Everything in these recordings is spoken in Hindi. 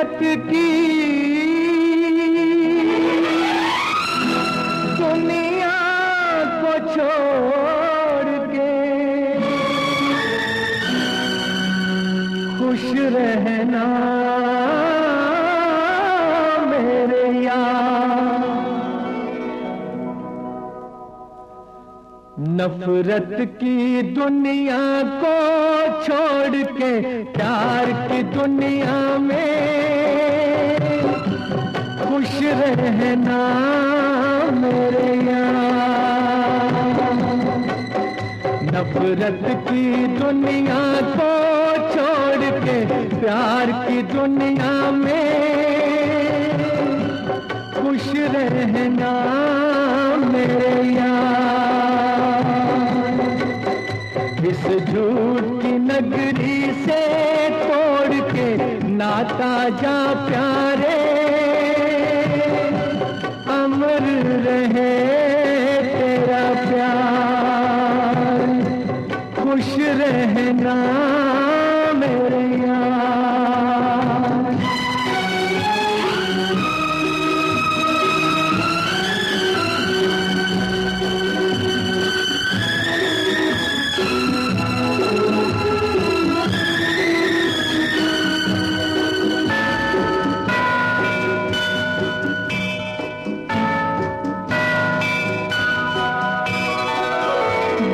नफरत की दुनिया को छोड़ के खुश रहना मेरे यार। नफरत की दुनिया को छोड़ के प्यार की दुनिया में खुश रहना मेरे यार। नफरत की दुनिया को छोड़ के प्यार की दुनिया में खुश रहना मेरे यार। इस झूठ की नगरी से तोड़ के नाता जा प्यारे, अमर रहे तेरा प्यार। खुश रहना मेरे यार।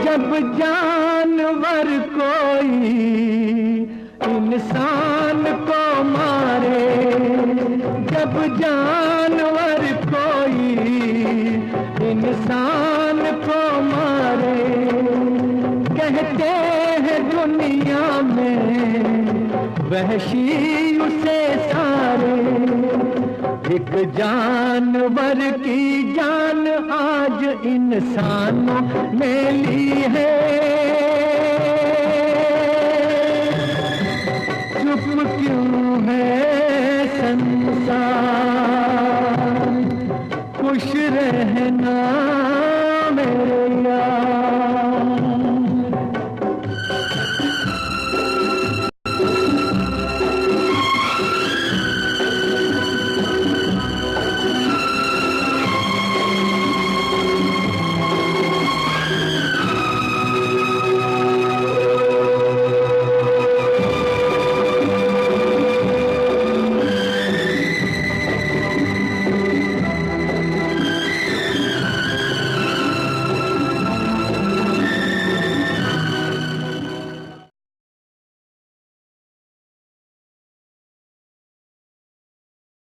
जब जानवर कोई इंसान को मारे, जब जानवर कोई इंसान को मारे, कहते हैं दुनिया में वहशी उसे सारे। एक जानवर की जान आज इंसानों ने ली है,